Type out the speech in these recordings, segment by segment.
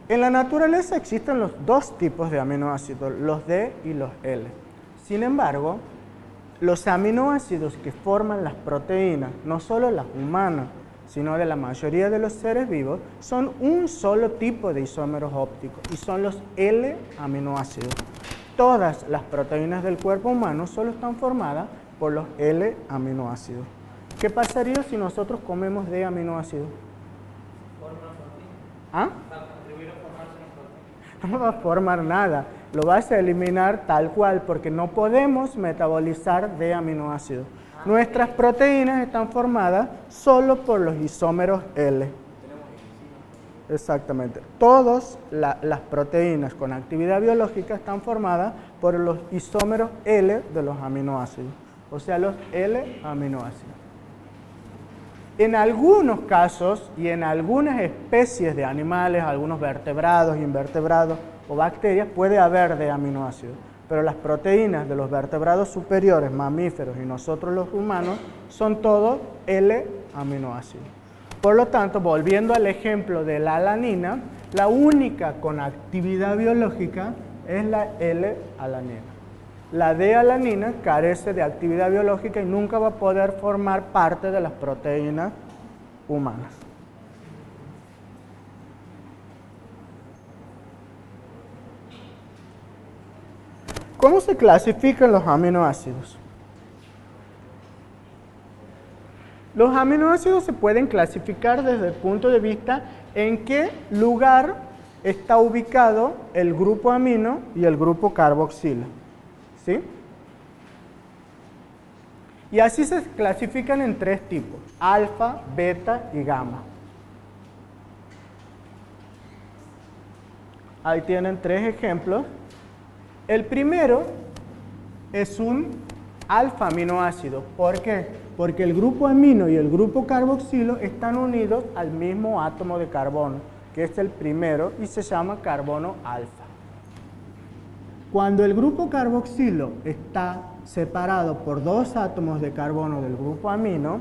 En la naturaleza existen los dos tipos de aminoácidos, los D y los L. Sin embargo, los aminoácidos que forman las proteínas, no solo las humanas, sino de la mayoría de los seres vivos, son un solo tipo de isómeros ópticos y son los L-aminoácidos. Todas las proteínas del cuerpo humano solo están formadas por los L-aminoácidos. ¿Qué pasaría si nosotros comemos D-aminoácidos? ¿Ah? No va a formar nada, lo vas a eliminar tal cual porque no podemos metabolizar D-aminoácidos. Nuestras proteínas están formadas solo por los isómeros L. Exactamente. Todas las proteínas con actividad biológica están formadas por los isómeros L de los aminoácidos, o sea, los L-aminoácidos. En algunos casos y en algunas especies de animales, algunos vertebrados, invertebrados o bacterias, puede haber D-aminoácidos. Pero las proteínas de los vertebrados superiores, mamíferos y nosotros los humanos, son todos L-aminoácidos. Por lo tanto, volviendo al ejemplo de la alanina, la única con actividad biológica es la L-alanina. La D-alanina carece de actividad biológica y nunca va a poder formar parte de las proteínas humanas. ¿Cómo se clasifican los aminoácidos? Los aminoácidos se pueden clasificar desde el punto de vista en qué lugar está ubicado el grupo amino y el grupo carboxilo. ¿Sí? Y así se clasifican en tres tipos: alfa, beta y gamma. Ahí tienen tres ejemplos. El primero es un alfa aminoácido. ¿Por qué? Porque el grupo amino y el grupo carboxilo están unidos al mismo átomo de carbono, que es el primero y se llama carbono alfa. Cuando el grupo carboxilo está separado por dos átomos de carbono del grupo amino,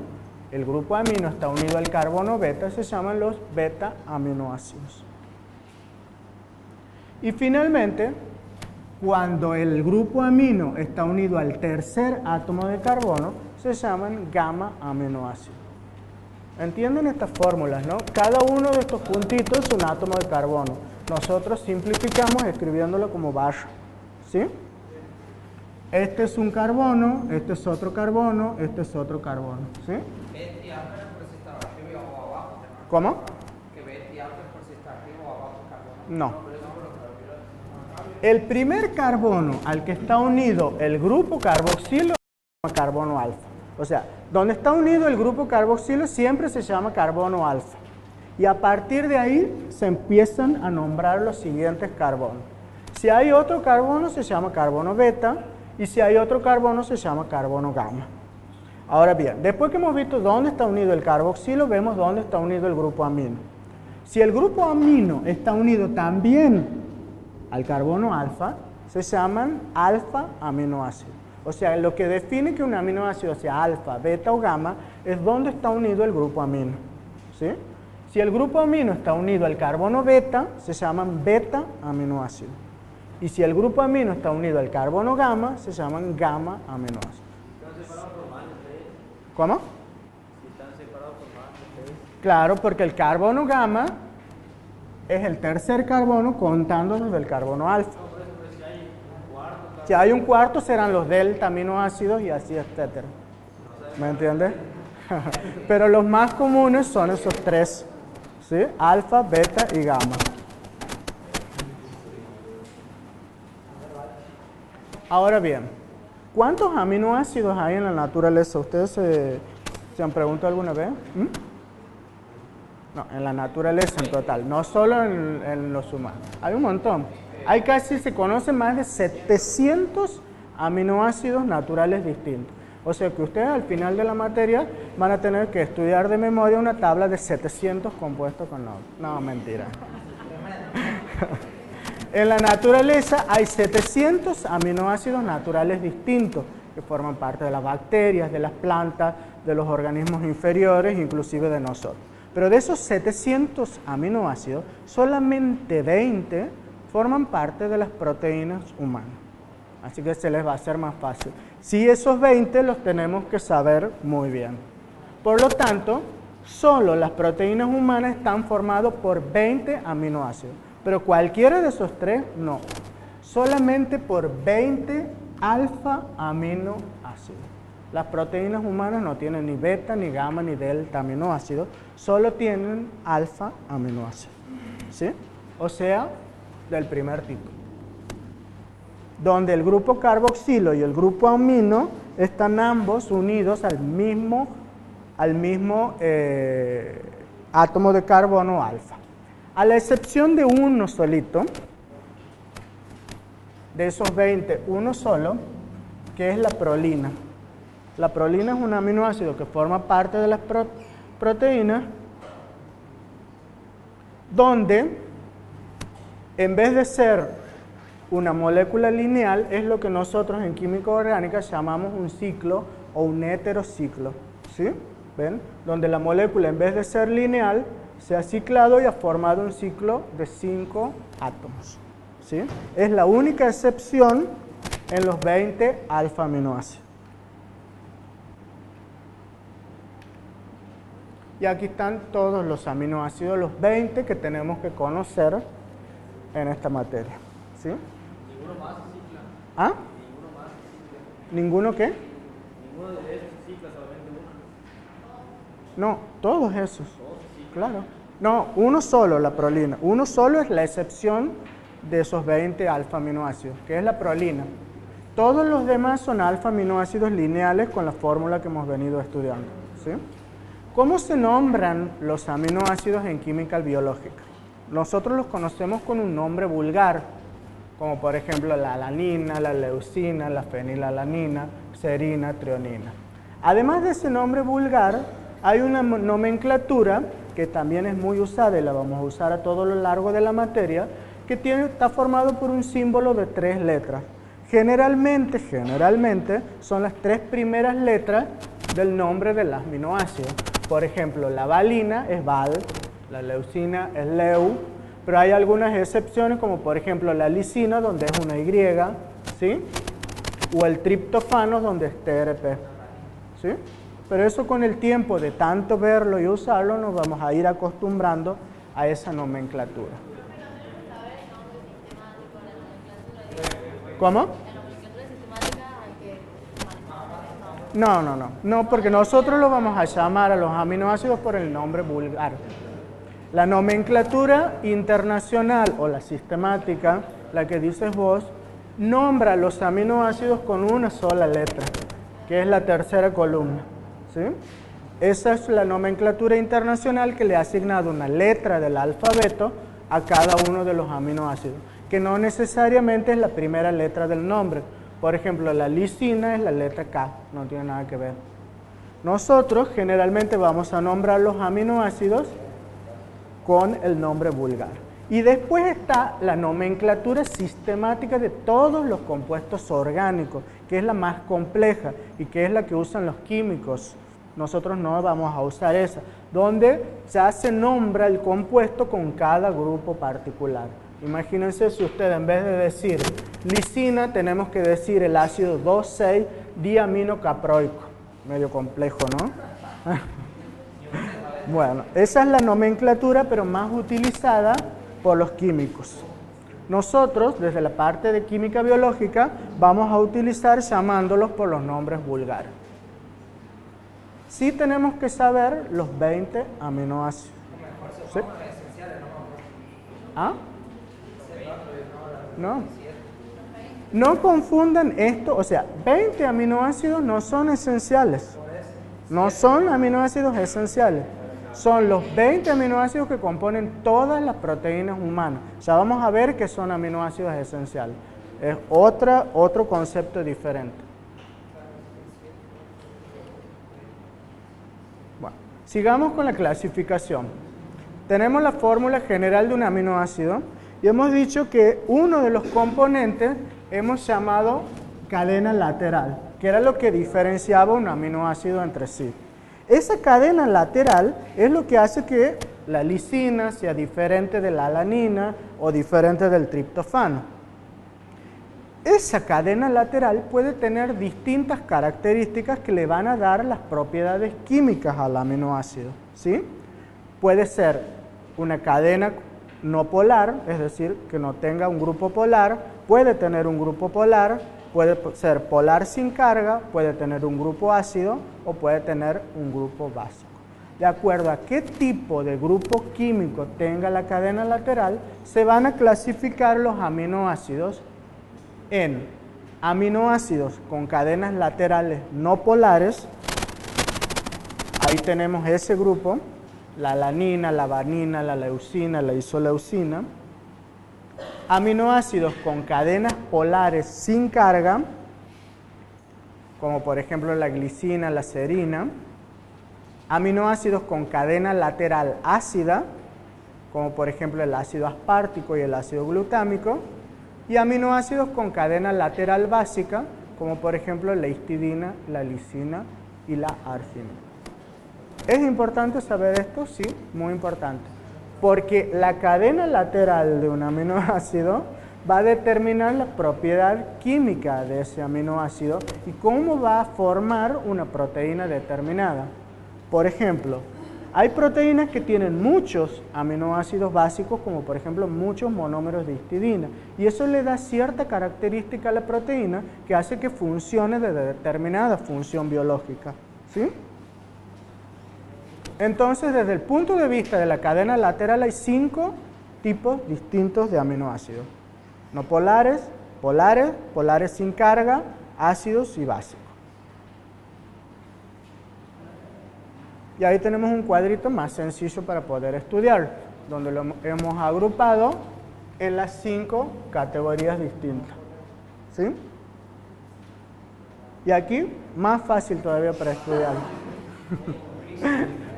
el grupo amino está unido al carbono beta, se llaman los beta aminoácidos. Y finalmente, cuando el grupo amino está unido al tercer átomo de carbono, se llaman gamma aminoácidos. ¿Entienden estas fórmulas, no? Cada uno de estos puntitos es un átomo de carbono. Nosotros simplificamos escribiéndolo como barra. ¿Sí? Este es un carbono, este es otro carbono, este es otro carbono. ¿Sí? ¿Cómo? No. El primer carbono al que está unido el grupo carboxilo se llama carbono alfa. O sea, donde está unido el grupo carboxilo siempre se llama carbono alfa. Y a partir de ahí se empiezan a nombrar los siguientes carbonos. Si hay otro carbono se llama carbono beta y si hay otro carbono se llama carbono gamma. Ahora bien, después que hemos visto dónde está unido el carboxilo, vemos dónde está unido el grupo amino. Si el grupo amino está unido también al carbono alfa, se llaman alfa aminoácidos. O sea, lo que define que un aminoácido sea alfa, beta o gamma es dónde está unido el grupo amino. ¿Sí? Si el grupo amino está unido al carbono beta, se llaman beta aminoácidos. Y si el grupo amino está unido al carbono gamma, se llaman gamma aminoácidos. ¿Están separados por más de 3? ¿Cómo? ¿Están separados por más de 3? Claro, porque el carbono gamma es el tercer carbono contando desde el carbono alfa. Si hay un cuarto serán los delta aminoácidos y así, etcétera. ¿Me entiendes? Pero los más comunes son esos tres, ¿sí? Alfa, beta y gamma. Ahora bien, ¿cuántos aminoácidos hay en la naturaleza? ¿Ustedes se han preguntado alguna vez? No, en la naturaleza en total, no solo en los humanos. Hay un montón. Hay casi, se conocen más de 700 aminoácidos naturales distintos. O sea que ustedes al final de la materia van a tener que estudiar de memoria una tabla de 700 compuestos con nombres. No, mentira. En la naturaleza hay 700 aminoácidos naturales distintos que forman parte de las bacterias, de las plantas, de los organismos inferiores, inclusive de nosotros. Pero de esos 700 aminoácidos, solamente 20 forman parte de las proteínas humanas. Así que se les va a hacer más fácil. Si esos 20 los tenemos que saber muy bien. Por lo tanto, solo las proteínas humanas están formadas por 20 aminoácidos. Pero cualquiera de esos tres, no. Solamente por 20 alfa aminoácidos. Las proteínas humanas no tienen ni beta, ni gamma, ni delta aminoácidos. Solo tienen alfa aminoácidos. ¿Sí? O sea, del primer tipo. Donde el grupo carboxilo y el grupo amino están ambos unidos al mismo átomo de carbono alfa. A la excepción de uno solito, de esos 20, uno solo, que es la prolina. La prolina es un aminoácido que forma parte de las proteínas, donde en vez de ser una molécula lineal, es lo que nosotros en química orgánica llamamos un ciclo o un heterociclo. ¿Sí? ¿Ven? Donde la molécula, en vez de ser lineal, se ha ciclado y ha formado un ciclo de 5 átomos. ¿Sí? Es la única excepción en los 20 alfa aminoácidos. Y aquí están todos los aminoácidos, los 20 que tenemos que conocer en esta materia. ¿Sí? ¿Ninguno más se cicla? ¿Ah? ¿Ninguno más se cicla? ¿Ninguno qué? Ninguno de esos se cicla, solamente uno. No, todos esos. Todos se ciclan. Claro. No, uno solo, la prolina. Uno solo es la excepción de esos 20 alfa aminoácidos, que es la prolina. Todos los demás son alfa aminoácidos lineales con la fórmula que hemos venido estudiando. ¿Sí? ¿Cómo se nombran los aminoácidos en química biológica? Nosotros los conocemos con un nombre vulgar, como por ejemplo la alanina, la leucina, la fenilalanina, serina, treonina. Además de ese nombre vulgar, hay una nomenclatura que también es muy usada y la vamos a usar a todo lo largo de la materia, que está formado por un símbolo de 3 letras. Generalmente son las 3 primeras letras del nombre del aminoácido. Por ejemplo, la valina es val, la leucina es leu, pero hay algunas excepciones como por ejemplo la lisina donde es una Y, ¿sí? O el triptofano donde es TRP, ¿sí? Pero eso con el tiempo de tanto verlo y usarlo nos vamos a ir acostumbrando a esa nomenclatura. ¿Cómo? No, porque nosotros lo vamos a llamar a los aminoácidos por el nombre vulgar. La nomenclatura internacional o la sistemática, la que dices vos, nombra los aminoácidos con una sola letra, que es la tercera columna. ¿Sí? Esa es la nomenclatura internacional que le ha asignado una letra del alfabeto a cada uno de los aminoácidos, que no necesariamente es la primera letra del nombre. Por ejemplo, la lisina es la letra K, no tiene nada que ver. Nosotros generalmente vamos a nombrar los aminoácidos con el nombre vulgar. Y después está la nomenclatura sistemática de todos los compuestos orgánicos, que es la más compleja y que es la que usan los químicos. Nosotros no vamos a usar esa, donde ya se nombra el compuesto con cada grupo particular. Imagínense si usted en vez de decir lisina, tenemos que decir el ácido 2,6-diaminocaproico. Medio complejo, ¿no? Bueno, esa es la nomenclatura, pero más utilizada por los químicos. Nosotros, desde la parte de química biológica, vamos a utilizar llamándolos por los nombres vulgares. Sí tenemos que saber los 20 aminoácidos. ¿Sí? ¿Ah? No. No confundan esto, o sea, 20 aminoácidos no son esenciales. No son aminoácidos esenciales. Son los 20 aminoácidos que componen todas las proteínas humanas. Ya vamos a ver que son aminoácidos esenciales. Es otro concepto diferente. Bueno, sigamos con la clasificación. Tenemos la fórmula general de un aminoácido y hemos dicho que uno de los componentes hemos llamado cadena lateral, que era lo que diferenciaba un aminoácido entre sí. Esa cadena lateral es lo que hace que la lisina sea diferente de la alanina o diferente del triptofano. Esa cadena lateral puede tener distintas características que le van a dar las propiedades químicas al aminoácido, ¿sí? Puede ser una cadena no polar, es decir, que no tenga un grupo polar, puede tener un grupo polar, puede ser polar sin carga, puede tener un grupo ácido o puede tener un grupo básico. De acuerdo a qué tipo de grupo químico tenga la cadena lateral, se van a clasificar los aminoácidos en aminoácidos con cadenas laterales no polares. Ahí tenemos ese grupo, la alanina, la valine, la leucina, la isoleucina. Aminoácidos con cadenas polares sin carga, como por ejemplo la glicina, la serina. Aminoácidos con cadena lateral ácida, como por ejemplo el ácido aspartico y el ácido glutámico. Y aminoácidos con cadena lateral básica, como por ejemplo la histidina, la lisina y la arginina. ¿Es importante saber esto? Sí, muy importante. Porque la cadena lateral de un aminoácido va a determinar la propiedad química de ese aminoácido y cómo va a formar una proteína determinada. Por ejemplo, hay proteínas que tienen muchos aminoácidos básicos, como por ejemplo muchos monómeros de histidina, y eso le da cierta característica a la proteína que hace que funcione de determinada función biológica, ¿sí? Entonces, desde el punto de vista de la cadena lateral hay 5 tipos distintos de aminoácidos. No polares, polares, polares sin carga, ácidos y básicos. Y ahí tenemos un cuadrito más sencillo para poder estudiar, donde lo hemos agrupado en las 5 categorías distintas, ¿sí? Y aquí, más fácil todavía para estudiar.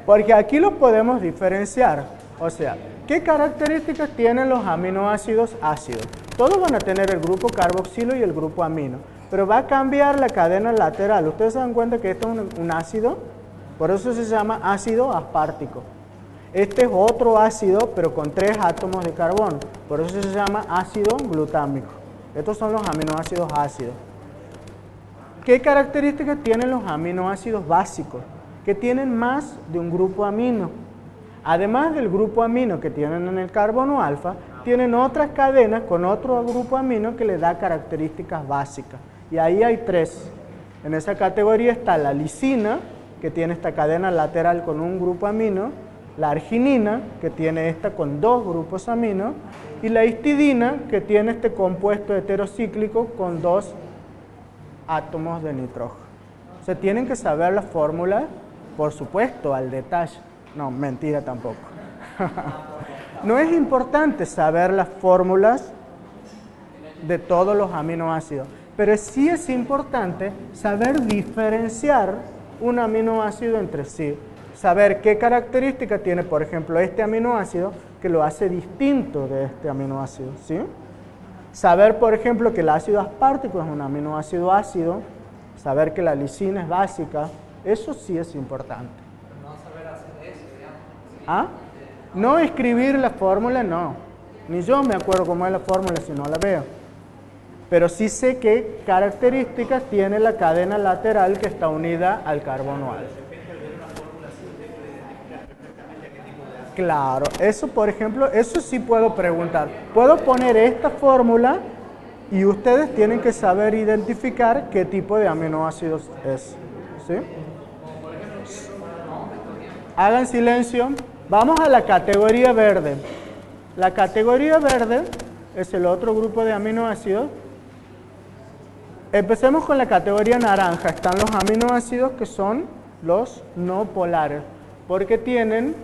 Porque aquí los podemos diferenciar. O sea, ¿qué características tienen los aminoácidos ácidos? Todos van a tener el grupo carboxilo y el grupo amino, pero va a cambiar la cadena lateral. ¿Ustedes se dan cuenta que esto es un ácido? Por eso se llama ácido aspartico. Este es otro ácido, pero con 3 átomos de carbono. Por eso se llama ácido glutámico. Estos son los aminoácidos ácidos. ¿Qué características tienen los aminoácidos básicos? Que tienen más de un grupo amino. Además del grupo amino que tienen en el carbono alfa, tienen otras cadenas con otro grupo amino que le da características básicas. Y ahí hay 3. En esa categoría está la lisina, que tiene esta cadena lateral con un grupo amino, la arginina, que tiene esta con 2 grupos amino, y la histidina, que tiene este compuesto heterocíclico con 2 átomos de nitrógeno. Se tienen que saber las fórmulas, por supuesto, al detalle. No, mentira tampoco. No es importante saber las fórmulas de todos los aminoácidos, pero sí es importante saber diferenciar un aminoácido entre sí. Saber qué característica tiene, por ejemplo, este aminoácido que lo hace distinto de este aminoácido, ¿sí? Saber, por ejemplo, que el ácido aspartico es un aminoácido ácido, saber que la lisina es básica, eso sí es importante. No saber hacer eso, digamos. ¿Ah? No escribir la fórmula, no. Ni yo me acuerdo cómo es la fórmula si no la veo. Pero sí sé qué características tiene la cadena lateral que está unida al carbono alfa. Claro, eso por ejemplo, eso sí puedo preguntar. Puedo poner esta fórmula y ustedes tienen que saber identificar qué tipo de aminoácidos es. ¿Sí? Hagan silencio. Vamos a la categoría verde. La categoría verde es el otro grupo de aminoácidos. Empecemos con la categoría naranja. Están los aminoácidos que son los no polares, porque tienen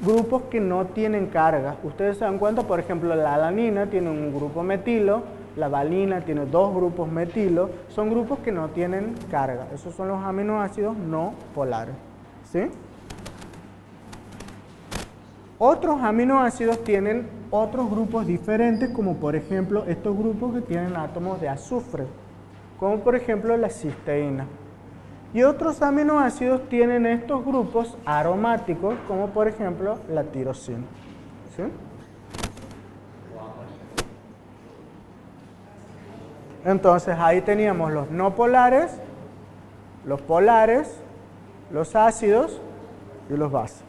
grupos que no tienen carga. Ustedes se dan cuenta, por ejemplo, la alanina tiene un grupo metilo, la valina tiene 2 grupos metilo, son grupos que no tienen carga. Esos son los aminoácidos no polares, ¿sí? Otros aminoácidos tienen otros grupos diferentes, como por ejemplo estos grupos que tienen átomos de azufre, como por ejemplo la cisteína. Y otros aminoácidos tienen estos grupos aromáticos, como por ejemplo la tirosina. ¿Sí? Entonces ahí teníamos los no polares, los polares, los ácidos y los básicos.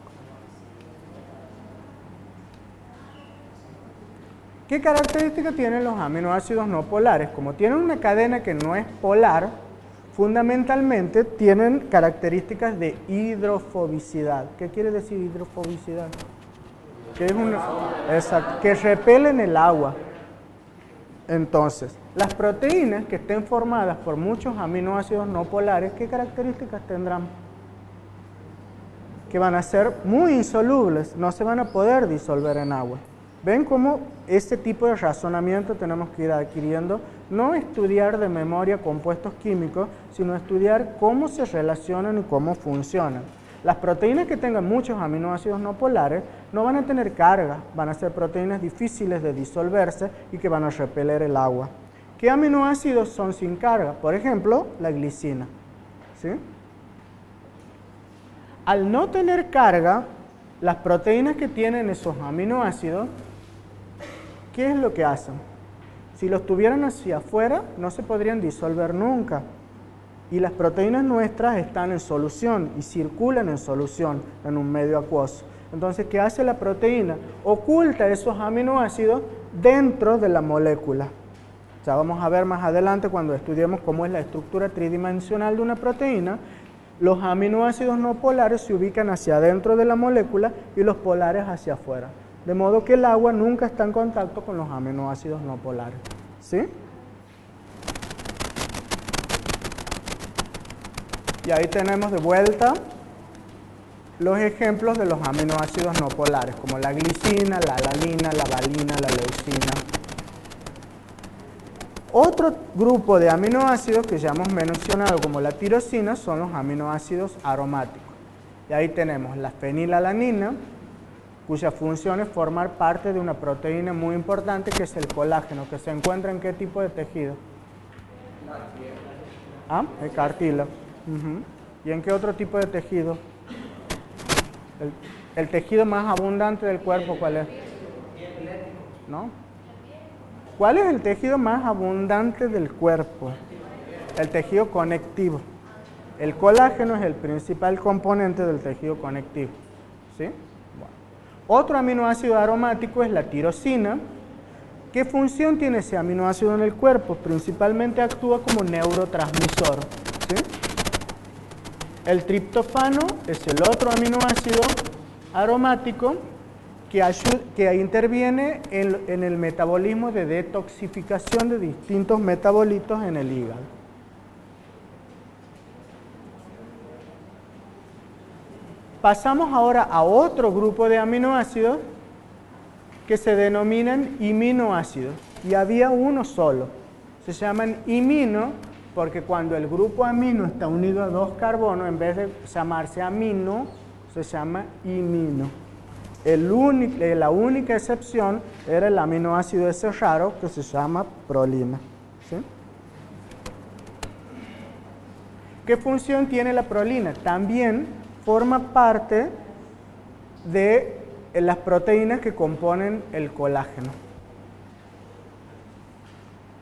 ¿Qué características tienen los aminoácidos no polares? Como tienen una cadena que no es polar, fundamentalmente tienen características de hidrofobicidad. ¿Qué quiere decir hidrofobicidad? Que repelen el agua. Entonces, las proteínas que estén formadas por muchos aminoácidos no polares, ¿qué características tendrán? Que van a ser muy insolubles, no se van a poder disolver en agua. ¿Ven cómo este tipo de razonamiento tenemos que ir adquiriendo? No estudiar de memoria compuestos químicos, sino estudiar cómo se relacionan y cómo funcionan. Las proteínas que tengan muchos aminoácidos no polares no van a tener carga, van a ser proteínas difíciles de disolverse y que van a repeler el agua. ¿Qué aminoácidos son sin carga? Por ejemplo, la glicina. ¿Sí? Al no tener carga, las proteínas que tienen esos aminoácidos, ¿qué es lo que hacen? Si los tuvieran hacia afuera, no se podrían disolver nunca. Y las proteínas nuestras están en solución y circulan en solución en un medio acuoso. Entonces, ¿qué hace la proteína? Oculta esos aminoácidos dentro de la molécula. Ya vamos a ver más adelante cuando estudiemos cómo es la estructura tridimensional de una proteína. Los aminoácidos no polares se ubican hacia adentro de la molécula y los polares hacia afuera. De modo que el agua nunca está en contacto con los aminoácidos no polares. ¿Sí? Y ahí tenemos de vuelta los ejemplos de los aminoácidos no polares, como la glicina, la alanina, la valina, la leucina. Otro grupo de aminoácidos que ya hemos mencionado, como la tirosina, son los aminoácidos aromáticos. Y ahí tenemos la fenilalanina, cuya función es formar parte de una proteína muy importante que es el colágeno, que se encuentra en qué tipo de tejido. ¿Ah? El cartílago. ¿Y en qué otro tipo de tejido? El tejido más abundante del cuerpo, ¿cuál es? ¿No? ¿Cuál es el tejido más abundante del cuerpo? El tejido conectivo. El colágeno es el principal componente del tejido conectivo. ¿Sí? Bueno. Otro aminoácido aromático es la tirosina. ¿Qué función tiene ese aminoácido en el cuerpo? Principalmente actúa como neurotransmisor. ¿Sí? El triptófano es el otro aminoácido aromático que interviene en el metabolismo de detoxificación de distintos metabolitos en el hígado. Pasamos ahora a otro grupo de aminoácidos que se denominan iminoácidos. Y había uno solo. Se llaman imino porque cuando el grupo amino está unido a dos carbonos, en vez de llamarse amino, se llama imino. La única excepción era el aminoácido ese raro que se llama prolina. ¿Sí? ¿Qué función tiene la prolina? También forma parte de las proteínas que componen el colágeno.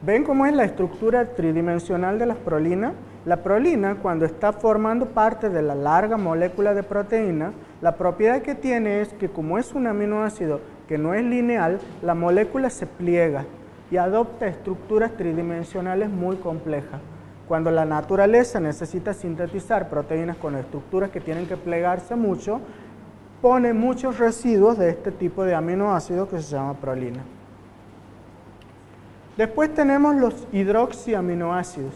¿Ven cómo es la estructura tridimensional de las prolinas? La prolina, cuando está formando parte de la larga molécula de proteína, la propiedad que tiene es que como es un aminoácido que no es lineal, la molécula se pliega y adopta estructuras tridimensionales muy complejas. Cuando la naturaleza necesita sintetizar proteínas con estructuras que tienen que plegarse mucho, pone muchos residuos de este tipo de aminoácido que se llama prolina. Después tenemos los hidroxiaminoácidos.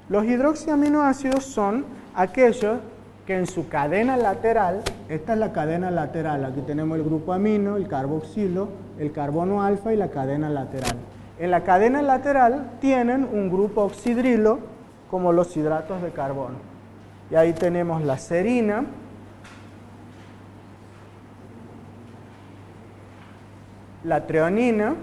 Los hidroxiaminoácidos son aquellos que en su cadena lateral, esta es la cadena lateral, aquí tenemos el grupo amino, el carboxilo, el carbono alfa y la cadena lateral. En la cadena lateral tienen un grupo oxidrilo como los hidratos de carbono. Y ahí tenemos la serina, la treonina,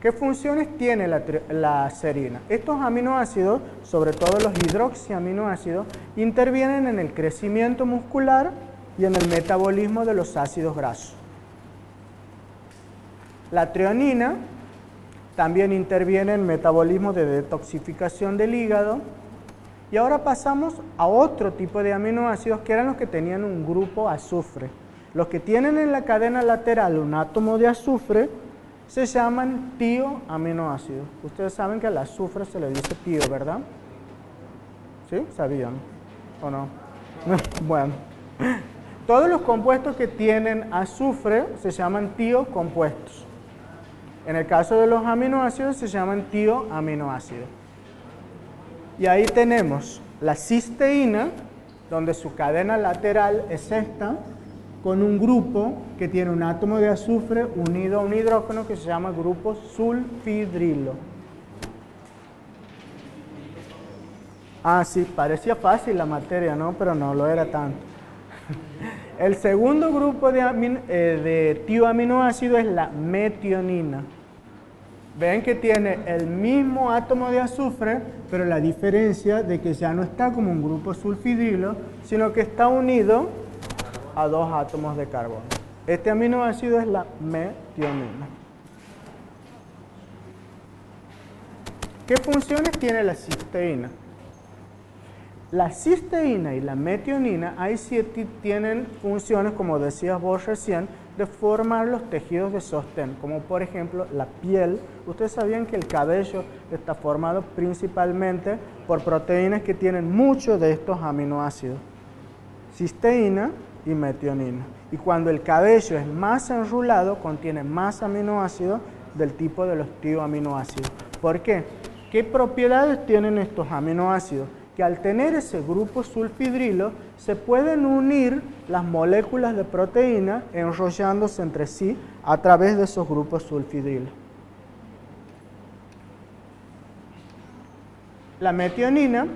¿Qué funciones tiene la serina? Estos aminoácidos, sobre todo los hidroxiaminoácidos, intervienen en el crecimiento muscular y en el metabolismo de los ácidos grasos. La treonina también interviene en el metabolismo de detoxificación del hígado. Y ahora pasamos a otro tipo de aminoácidos que eran los que tenían un grupo azufre. Los que tienen en la cadena lateral un átomo de azufre se llaman tioaminoácidos. Ustedes saben que al azufre se le dice tío, ¿verdad? ¿Sí? ¿Sabían? ¿O no? Bueno, todos los compuestos que tienen azufre se llaman tiocompuestos. En el caso de los aminoácidos se llaman tioaminoácidos. Y ahí tenemos la cisteína, donde su cadena lateral es esta, con un grupo que tiene un átomo de azufre unido a un hidrógeno que se llama grupo sulfidrilo. Ah, sí, parecía fácil la materia, ¿no? Pero no lo era tanto. El segundo grupo de tioaminoácido es la metionina. Ven que tiene el mismo átomo de azufre, pero la diferencia de que ya no está como un grupo sulfidrilo, sino que está unido a dos átomos de carbono. Este aminoácido es la metionina. ¿Qué funciones tiene la cisteína? La cisteína y la metionina, ahí sí tienen funciones, como decías vos recién, de formar los tejidos de sostén, como por ejemplo la piel. Ustedes sabían que el cabello está formado principalmente por proteínas que tienen muchos de estos aminoácidos, cisteína y metionina. Y cuando el cabello es más enrulado, contiene más aminoácidos del tipo de los tioaminoácidos. ¿Por qué? ¿Qué propiedades tienen estos aminoácidos? Que al tener ese grupo sulfidrilo se pueden unir las moléculas de proteína enrollándose entre sí a través de esos grupos sulfidrilos. La metionina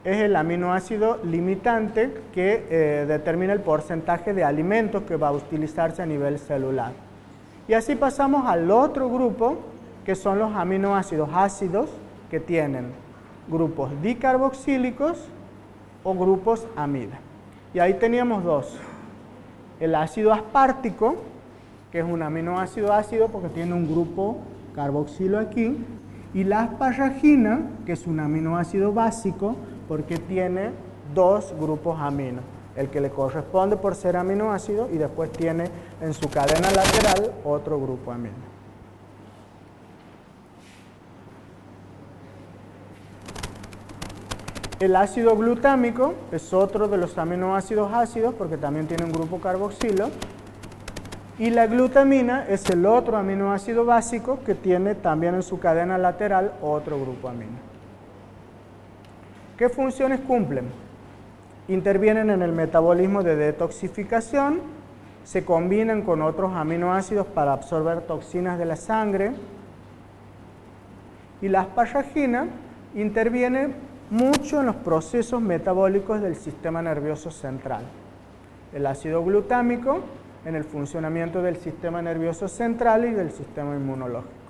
es el aminoácido limitante que determina el porcentaje de alimentos que va a utilizarse a nivel celular. Y así pasamos al otro grupo, que son los aminoácidos ácidos, que tienen grupos dicarboxílicos o grupos amida. Y ahí teníamos dos. El ácido aspartico, que es un aminoácido ácido porque tiene un grupo carboxilo aquí, y la asparagina, que es un aminoácido básico porque tiene dos grupos amino, el que le corresponde por ser aminoácido y después tiene en su cadena lateral otro grupo amino. El ácido glutámico es otro de los aminoácidos ácidos porque también tiene un grupo carboxilo. Y la glutamina es el otro aminoácido básico que tiene también en su cadena lateral otro grupo amino. ¿Qué funciones cumplen? Intervienen en el metabolismo de detoxificación, se combinan con otros aminoácidos para absorber toxinas de la sangre. Y la asparagina interviene mucho en los procesos metabólicos del sistema nervioso central. El ácido glutámico en el funcionamiento del sistema nervioso central y del sistema inmunológico.